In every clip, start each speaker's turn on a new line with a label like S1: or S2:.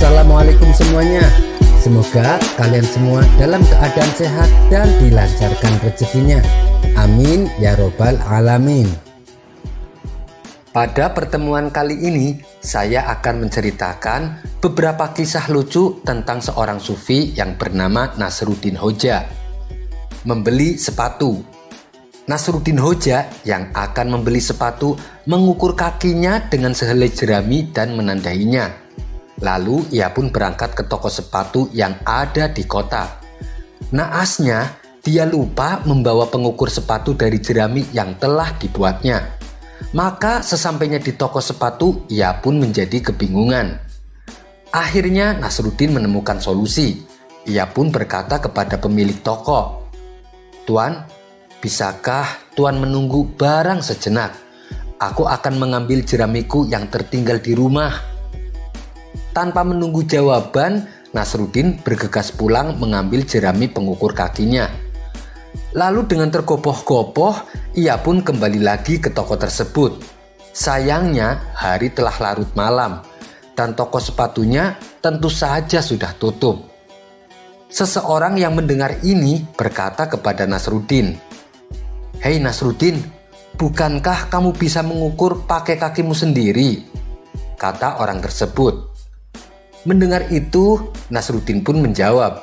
S1: Assalamualaikum semuanya. Semoga kalian semua dalam keadaan sehat dan dilancarkan rezekinya. Amin ya robbal alamin. Pada pertemuan kali ini, saya akan menceritakan beberapa kisah lucu tentang seorang sufi yang bernama Nasruddin Hoja. Membeli sepatu. Nasruddin Hoja yang akan membeli sepatu mengukur kakinya dengan sehelai jerami dan menandainya. Lalu ia pun berangkat ke toko sepatu yang ada di kota. Naasnya, dia lupa membawa pengukur sepatu dari jerami yang telah dibuatnya. Maka sesampainya di toko sepatu, ia pun menjadi kebingungan. Akhirnya Nasruddin menemukan solusi. Ia pun berkata kepada pemilik toko, "Tuan, bisakah Tuan menunggu barang sejenak? Aku akan mengambil jeramiku yang tertinggal di rumah." Tanpa menunggu jawaban, Nasruddin bergegas pulang mengambil jerami pengukur kakinya. Lalu dengan tergopoh-gopoh, ia pun kembali lagi ke toko tersebut. Sayangnya, hari telah larut malam, dan toko sepatunya tentu saja sudah tutup. Seseorang yang mendengar ini berkata kepada Nasruddin, "Hei Nasruddin, bukankah kamu bisa mengukur pakai kakimu sendiri?" kata orang tersebut. Mendengar itu, Nasruddin pun menjawab,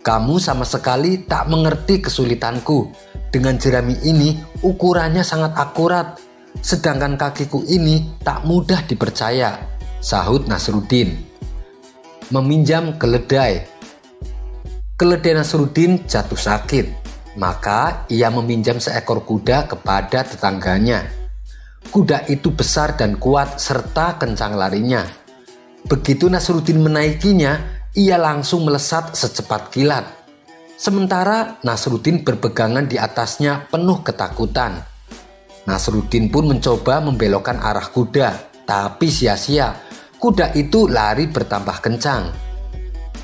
S1: "Kamu sama sekali tak mengerti kesulitanku. Dengan jerami ini ukurannya sangat akurat, sedangkan kakiku ini tak mudah dipercaya," sahut Nasruddin. Meminjam keledai. Keledai Nasruddin jatuh sakit, maka ia meminjam seekor kuda kepada tetangganya. Kuda itu besar dan kuat serta kencang larinya. Begitu Nasruddin menaikinya, ia langsung melesat secepat kilat. Sementara Nasruddin berpegangan di atasnya penuh ketakutan. Nasruddin pun mencoba membelokkan arah kuda, tapi sia-sia. Kuda itu lari bertambah kencang.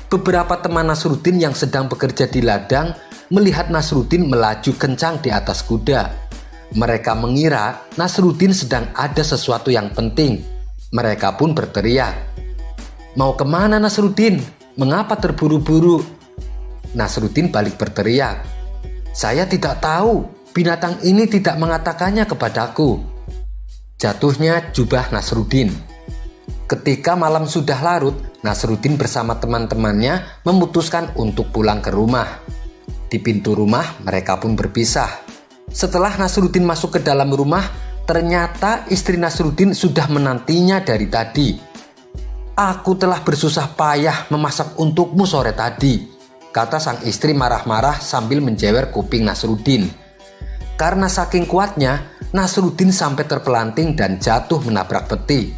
S1: Beberapa teman Nasruddin yang sedang bekerja di ladang melihat Nasruddin melaju kencang di atas kuda. Mereka mengira Nasruddin sedang ada sesuatu yang penting. Mereka pun berteriak, "Mau kemana Nasruddin? Mengapa terburu-buru?" Nasruddin balik berteriak, "Saya tidak tahu, binatang ini tidak mengatakannya kepadaku." Jatuhnya jubah Nasruddin. Ketika malam sudah larut, Nasruddin bersama teman-temannya memutuskan untuk pulang ke rumah. Di pintu rumah mereka pun berpisah. Setelah Nasruddin masuk ke dalam rumah, ternyata istri Nasruddin sudah menantinya dari tadi. "Aku telah bersusah payah memasak untukmu sore tadi," kata sang istri marah-marah sambil menjewer kuping Nasruddin. Karena saking kuatnya, Nasruddin sampai terpelanting dan jatuh menabrak peti.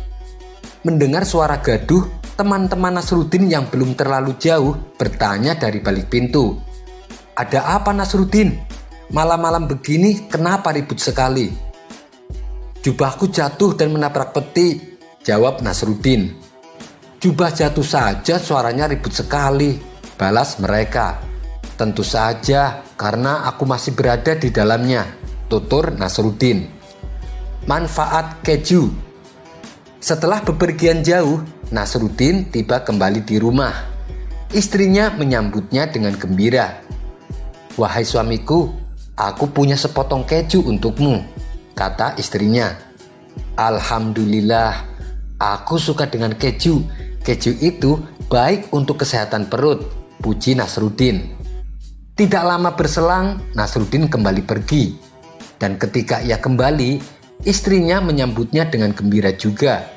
S1: Mendengar suara gaduh, teman-teman Nasruddin yang belum terlalu jauh bertanya dari balik pintu, "Ada apa Nasruddin? Malam-malam begini kenapa ribut sekali?" "Jubahku jatuh dan menabrak peti," jawab Nasruddin. "Jubah jatuh saja suaranya ribut sekali," balas mereka. "Tentu saja karena aku masih berada di dalamnya," tutur Nasruddin. Manfaat keju. Setelah bepergian jauh, Nasruddin tiba kembali di rumah. Istrinya menyambutnya dengan gembira. "Wahai suamiku, aku punya sepotong keju untukmu," kata istrinya. "Alhamdulillah, aku suka dengan keju. Keju itu baik untuk kesehatan perut," puji Nasruddin. Tidak lama berselang, Nasruddin kembali pergi. Dan ketika ia kembali, istrinya menyambutnya dengan gembira juga.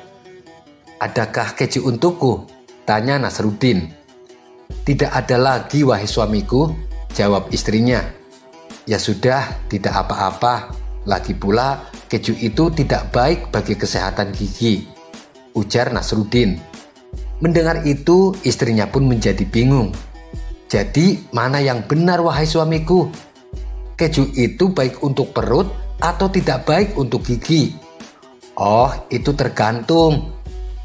S1: "Adakah keju untukku?" tanya Nasruddin. "Tidak ada lagi wahai suamiku," jawab istrinya. "Ya sudah, tidak apa-apa. Lagi pula keju itu tidak baik bagi kesehatan gigi," ujar Nasruddin. Mendengar itu, istrinya pun menjadi bingung. "Jadi mana yang benar wahai suamiku? Keju itu baik untuk perut atau tidak baik untuk gigi?" "Oh, itu tergantung.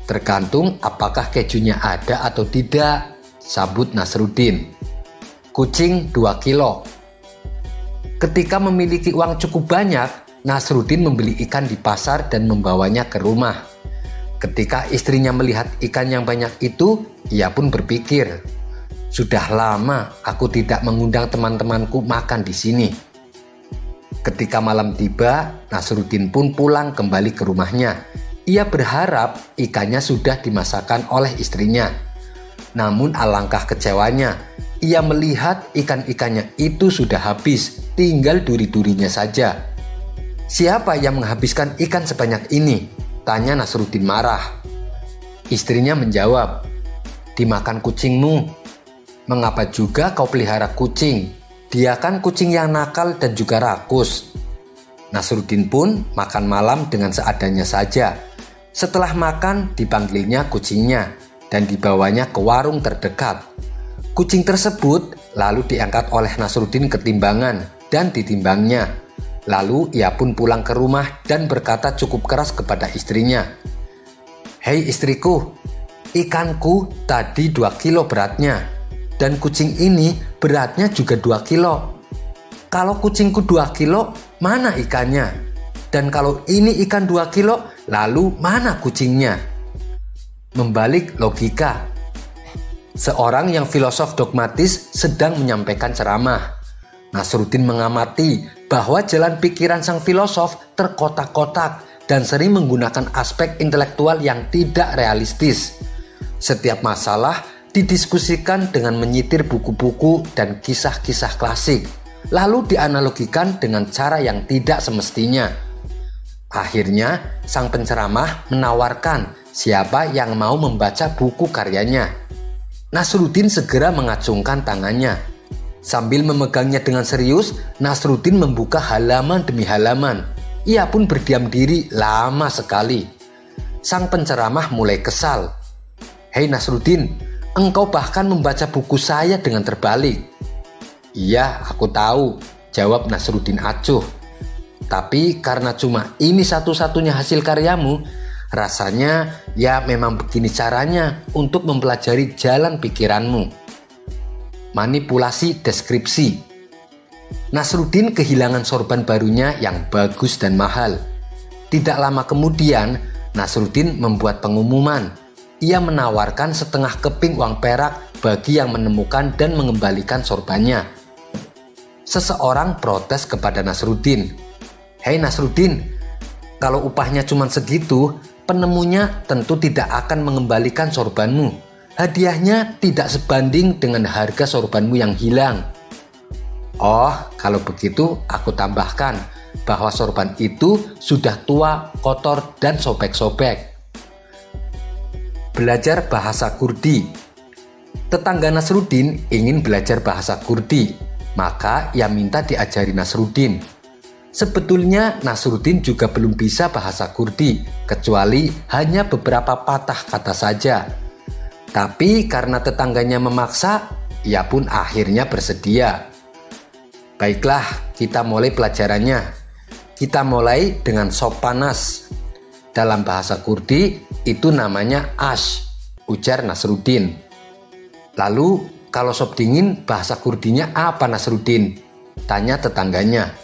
S1: Tergantung apakah kejunya ada atau tidak," sambut Nasruddin. Kucing 2 kilo. Ketika memiliki uang cukup banyak, Nasruddin membeli ikan di pasar dan membawanya ke rumah. Ketika istrinya melihat ikan yang banyak itu, ia pun berpikir, "Sudah lama aku tidak mengundang teman-temanku makan di sini." Ketika malam tiba, Nasruddin pun pulang kembali ke rumahnya. Ia berharap ikannya sudah dimasakkan oleh istrinya. Namun alangkah kecewanya, ia melihat ikan-ikannya itu sudah habis, tinggal duri-durinya saja. "Siapa yang menghabiskan ikan sebanyak ini?" tanya Nasruddin marah. Istrinya menjawab, "Dimakan kucingmu." "Mengapa juga kau pelihara kucing? Dia kan kucing yang nakal dan juga rakus." Nasruddin pun makan malam dengan seadanya saja. Setelah makan, dipanggilnya kucingnya dan dibawanya ke warung terdekat. Kucing tersebut lalu diangkat oleh Nasruddin ke timbangan dan ditimbangnya. Lalu ia pun pulang ke rumah dan berkata cukup keras kepada istrinya, "Hei istriku, ikanku tadi 2 kilo beratnya. Dan kucing ini beratnya juga 2 kilo. Kalau kucingku 2 kilo, mana ikannya? Dan kalau ini ikan 2 kilo, lalu mana kucingnya?" Membalik logika. Seorang yang filosof dogmatis sedang menyampaikan ceramah. Nasruddin mengamati bahwa jalan pikiran sang filosof terkotak-kotak dan sering menggunakan aspek intelektual yang tidak realistis. Setiap masalah didiskusikan dengan menyitir buku-buku dan kisah-kisah klasik, lalu dianalogikan dengan cara yang tidak semestinya. Akhirnya, sang penceramah menawarkan siapa yang mau membaca buku karyanya. Nasruddin segera mengacungkan tangannya. Sambil memegangnya dengan serius, Nasruddin membuka halaman demi halaman. Ia pun berdiam diri lama sekali. Sang penceramah mulai kesal. "Hei Nasruddin, engkau bahkan membaca buku saya dengan terbalik." "Iya, aku tahu," jawab Nasruddin acuh. "Tapi karena cuma ini satu-satunya hasil karyamu, rasanya ya memang begini caranya untuk mempelajari jalan pikiranmu." Manipulasi deskripsi. Nasruddin kehilangan sorban barunya yang bagus dan mahal. Tidak lama kemudian, Nasruddin membuat pengumuman. Ia menawarkan setengah keping uang perak bagi yang menemukan dan mengembalikan sorbannya. Seseorang protes kepada Nasruddin, "Hei Nasruddin, kalau upahnya cuma segitu, penemunya tentu tidak akan mengembalikan sorbanmu. Hadiahnya tidak sebanding dengan harga sorbanmu yang hilang." "Oh, kalau begitu aku tambahkan bahwa sorban itu sudah tua, kotor, dan sobek-sobek." Belajar bahasa Kurdi. Tetangga Nasruddin ingin belajar bahasa Kurdi, maka ia minta diajari Nasruddin. Sebetulnya Nasruddin juga belum bisa bahasa Kurdi, kecuali hanya beberapa patah kata saja. Tapi karena tetangganya memaksa, ia pun akhirnya bersedia. "Baiklah, kita mulai pelajarannya. Kita mulai dengan sop panas. Dalam bahasa Kurdi itu namanya ash," ujar Nasruddin. "Lalu kalau sop dingin bahasa Kurdinya apa Nasruddin?" tanya tetangganya.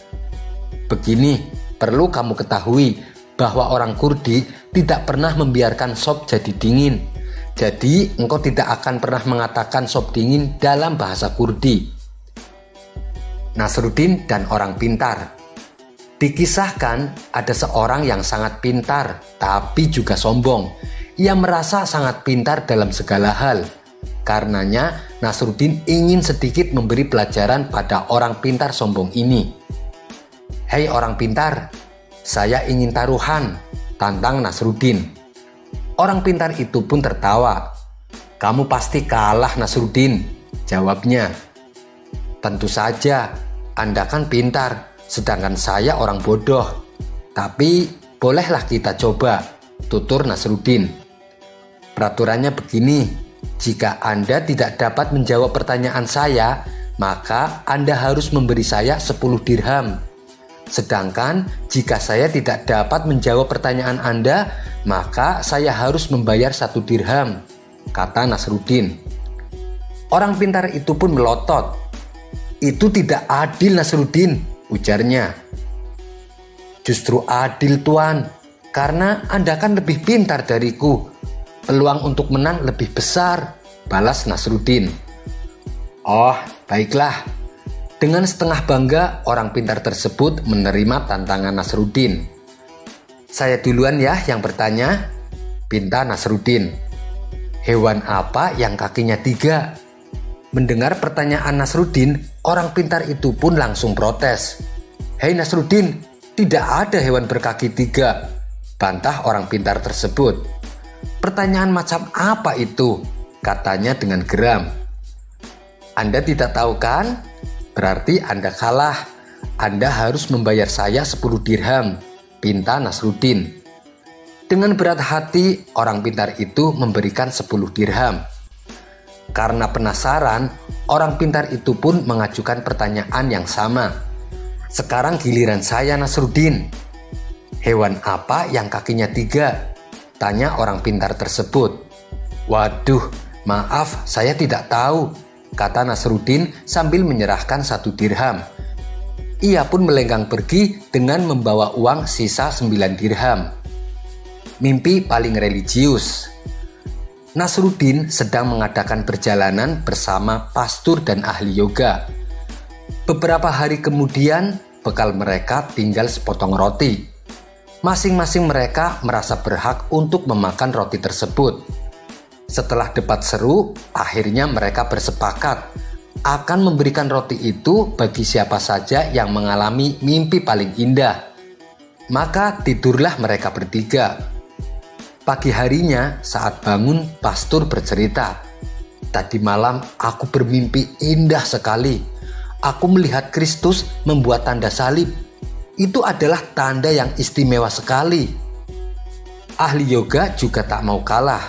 S1: "Begini, perlu kamu ketahui bahwa orang Kurdi tidak pernah membiarkan sop jadi dingin. Jadi engkau tidak akan pernah mengatakan sop dingin dalam bahasa Kurdi." Nasruddin dan orang pintar. Dikisahkan ada seorang yang sangat pintar tapi juga sombong. Ia merasa sangat pintar dalam segala hal. Karenanya Nasruddin ingin sedikit memberi pelajaran pada orang pintar sombong ini. "Hei orang pintar, saya ingin taruhan," tantang Nasruddin. Orang pintar itu pun tertawa. "Kamu pasti kalah Nasruddin," jawabnya. "Tentu saja, Anda kan pintar, sedangkan saya orang bodoh. Tapi bolehlah kita coba," tutur Nasruddin. "Peraturannya begini, jika Anda tidak dapat menjawab pertanyaan saya, maka Anda harus memberi saya 10 dirham. Sedangkan jika saya tidak dapat menjawab pertanyaan Anda, maka saya harus membayar 1 dirham, kata Nasruddin. Orang pintar itu pun melotot. "Itu tidak adil Nasruddin," ujarnya. "Justru adil Tuan. Karena Anda kan lebih pintar dariku. Peluang untuk menang lebih besar, balas Nasruddin. Oh, baiklah. Dengan setengah bangga, orang pintar tersebut menerima tantangan Nasruddin. Saya duluan ya yang bertanya, pinta Nasruddin. Hewan apa yang kakinya 3? Mendengar pertanyaan Nasruddin, orang pintar itu pun langsung protes. Hei Nasruddin, tidak ada hewan berkaki 3, bantah orang pintar tersebut. Pertanyaan macam apa itu? Katanya dengan geram. Anda tidak tahu kan? Berarti Anda kalah. Anda harus membayar saya 10 dirham, pinta Nasruddin. Dengan berat hati, orang pintar itu memberikan 10 dirham. Karena penasaran, orang pintar itu pun mengajukan pertanyaan yang sama. Sekarang giliran saya Nasruddin. Hewan apa yang kakinya 3? Tanya orang pintar tersebut. Waduh, maaf saya tidak tahu, kata Nasruddin sambil menyerahkan 1 dirham. Ia pun melenggang pergi dengan membawa uang sisa 9 dirham. Mimpi paling religius. Nasruddin sedang mengadakan perjalanan bersama pastur dan ahli yoga. Beberapa hari kemudian, bekal mereka tinggal sepotong roti. Masing-masing mereka merasa berhak untuk memakan roti tersebut. Setelah debat seru, akhirnya mereka bersepakat akan memberikan roti itu bagi siapa saja yang mengalami mimpi paling indah. Maka tidurlah mereka bertiga. Pagi harinya saat bangun, pastur bercerita, tadi malam aku bermimpi indah sekali. Aku melihat Kristus membuat tanda salib. Itu adalah tanda yang istimewa sekali. Ahli yoga juga tak mau kalah.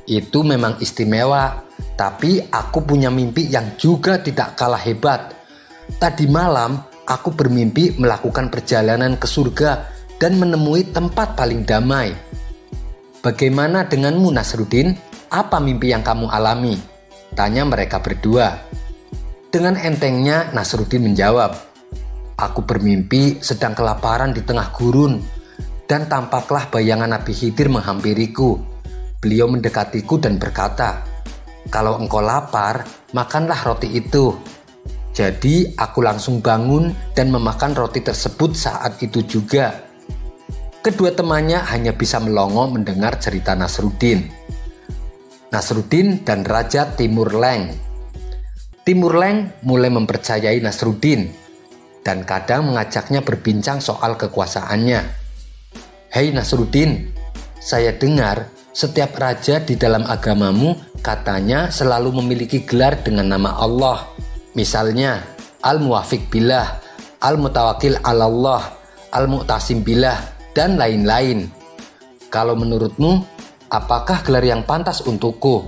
S1: Itu memang istimewa, tapi aku punya mimpi yang juga tidak kalah hebat. Tadi malam aku bermimpi melakukan perjalanan ke surga dan menemui tempat paling damai. Bagaimana denganmu Nasruddin? Apa mimpi yang kamu alami? Tanya mereka berdua. Dengan entengnya Nasruddin menjawab, aku bermimpi sedang kelaparan di tengah gurun dan tampaklah bayangan Nabi Khidir menghampiriku. Beliau mendekatiku dan berkata, kalau engkau lapar, makanlah roti itu. Jadi aku langsung bangun dan memakan roti tersebut saat itu juga. Kedua temannya hanya bisa melongo mendengar cerita Nasruddin. Nasruddin dan Raja Timur Leng. Timur Leng mulai mempercayai Nasruddin dan kadang mengajaknya berbincang soal kekuasaannya. Hei Nasruddin, saya dengar setiap raja di dalam agamamu katanya selalu memiliki gelar dengan nama Allah. Misalnya Al-Muwafiq Billah, Al-Mutawakil Alallah, Al-Mu'tasim Billah, dan lain-lain. Kalau menurutmu, apakah gelar yang pantas untukku?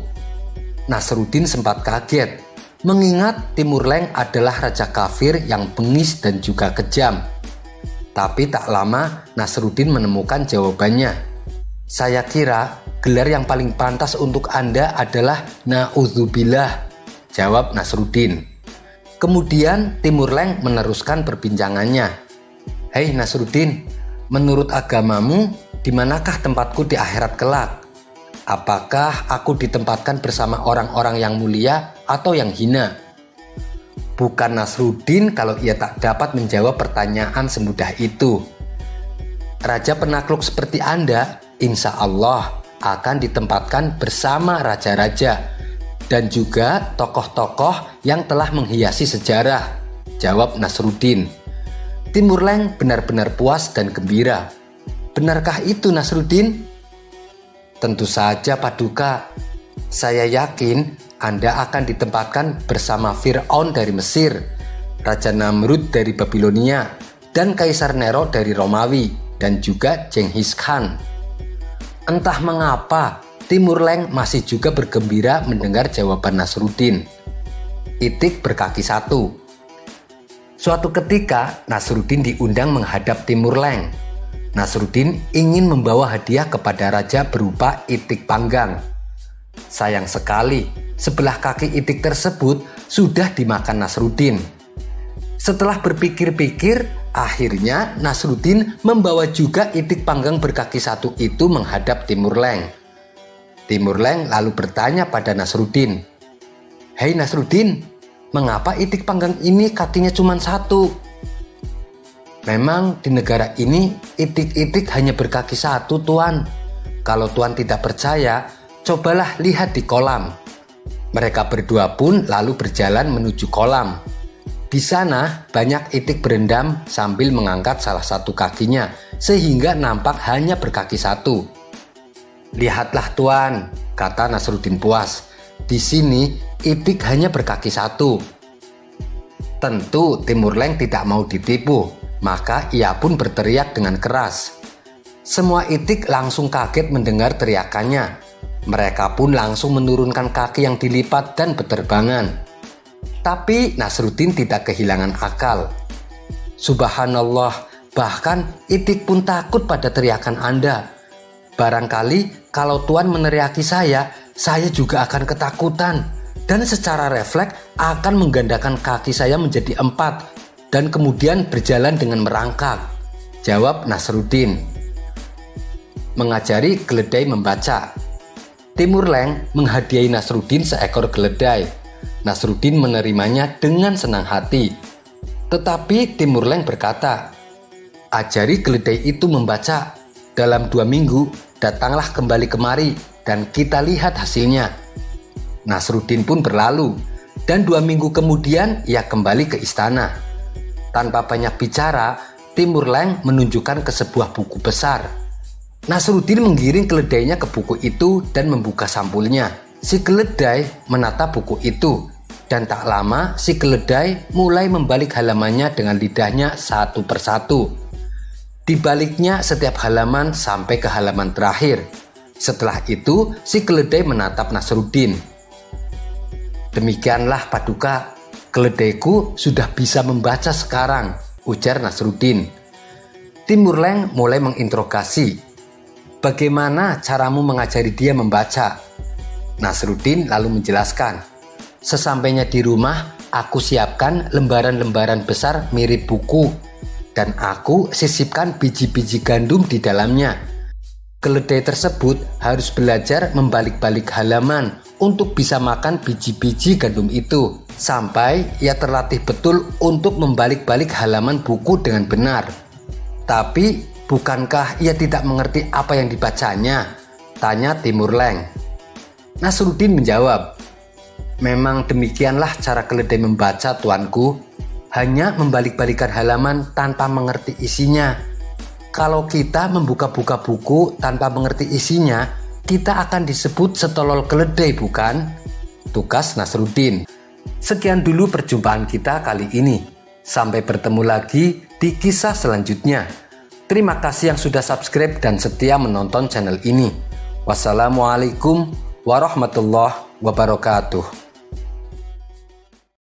S1: Nasruddin sempat kaget, mengingat Timur Leng adalah raja kafir yang bengis dan juga kejam. Tapi tak lama Nasruddin menemukan jawabannya. Saya kira gelar yang paling pantas untuk Anda adalah Na'udzubillah, jawab Nasruddin. Kemudian Timur Leng meneruskan perbincangannya. Hei Nasruddin, menurut agamamu, di manakah tempatku di akhirat kelak? Apakah aku ditempatkan bersama orang-orang yang mulia atau yang hina? Bukan Nasruddin kalau ia tak dapat menjawab pertanyaan semudah itu. Raja penakluk seperti Anda, insya Allah akan ditempatkan bersama raja-raja dan juga tokoh-tokoh yang telah menghiasi sejarah, jawab Nasruddin. Timur Leng benar-benar puas dan gembira. Benarkah itu Nasruddin? Tentu saja Paduka. Saya yakin Anda akan ditempatkan bersama Fir'aun dari Mesir, Raja Namrud dari Babilonia, dan Kaisar Nero dari Romawi, dan juga Genghis Khan. Entah mengapa, Timur Leng masih juga bergembira mendengar jawaban Nasruddin. Itik berkaki 1. Suatu ketika, Nasruddin diundang menghadap Timur Leng. Nasruddin ingin membawa hadiah kepada raja berupa itik panggang. Sayang sekali, sebelah kaki itik tersebut sudah dimakan Nasruddin. Setelah berpikir-pikir, Akhirnya Nasruddin membawa juga itik panggang berkaki satu itu menghadap Timur Leng. Timur Leng lalu bertanya pada Nasruddin, "Hei Nasruddin, mengapa itik panggang ini kakinya cuma satu?" "Memang di negara ini itik-itik hanya berkaki satu, Tuan. Kalau Tuan tidak percaya, cobalah lihat di kolam." Mereka berdua pun lalu berjalan menuju kolam. Di sana banyak itik berendam sambil mengangkat salah satu kakinya sehingga nampak hanya berkaki satu. "Lihatlah Tuan," kata Nasruddin puas. "Di sini itik hanya berkaki satu." Tentu Timur Leng tidak mau ditipu, maka ia pun berteriak dengan keras. Semua itik langsung kaget mendengar teriakannya. Mereka pun langsung menurunkan kaki yang dilipat dan berterbangan. Tapi Nasruddin tidak kehilangan akal. "Subhanallah, bahkan itik pun takut pada teriakan Anda. Barangkali kalau Tuan meneriaki saya juga akan ketakutan. Dan secara refleks akan menggandakan kaki saya menjadi 4 dan kemudian berjalan dengan merangkak," jawab Nasruddin. Mengajari keledai membaca. Timur Leng menghadiahi Nasruddin seekor keledai. Nasruddin menerimanya dengan senang hati. Tetapi Timur Leng berkata, "Ajari keledai itu membaca. Dalam 2 minggu datanglah kembali kemari dan kita lihat hasilnya." Nasruddin pun berlalu dan 2 minggu kemudian ia kembali ke istana. Tanpa banyak bicara, Timur Leng menunjukkan ke sebuah buku besar. Nasruddin menggiring keledainya ke buku itu dan membuka sampulnya. Si keledai menatap buku itu dan tak lama si keledai mulai membalik halamannya dengan lidahnya satu persatu. Dibaliknya setiap halaman sampai ke halaman terakhir. Setelah itu si keledai menatap Nasruddin. "Demikianlah Paduka, keledaiku sudah bisa membaca sekarang," ujar Nasruddin. Timur Leng mulai menginterogasi, "Bagaimana caramu mengajari dia membaca?" Nasruddin lalu menjelaskan, "Sesampainya di rumah, aku siapkan lembaran-lembaran besar mirip buku dan aku sisipkan biji-biji gandum di dalamnya. Keledai tersebut harus belajar membalik-balik halaman untuk bisa makan biji-biji gandum itu sampai ia terlatih betul untuk membalik-balik halaman buku dengan benar." "Tapi bukankah ia tidak mengerti apa yang dibacanya?" tanya Timur Leng. Nasruddin menjawab, "Memang demikianlah cara keledai membaca, Tuanku. Hanya membalik-balikan halaman tanpa mengerti isinya. Kalau kita membuka-buka buku tanpa mengerti isinya, kita akan disebut setolol keledai, bukan?" tugas Nasruddin. Sekian dulu perjumpaan kita kali ini. Sampai bertemu lagi di kisah selanjutnya. Terima kasih yang sudah subscribe dan setia menonton channel ini. Wassalamualaikum warahmatullahi wabarakatuh.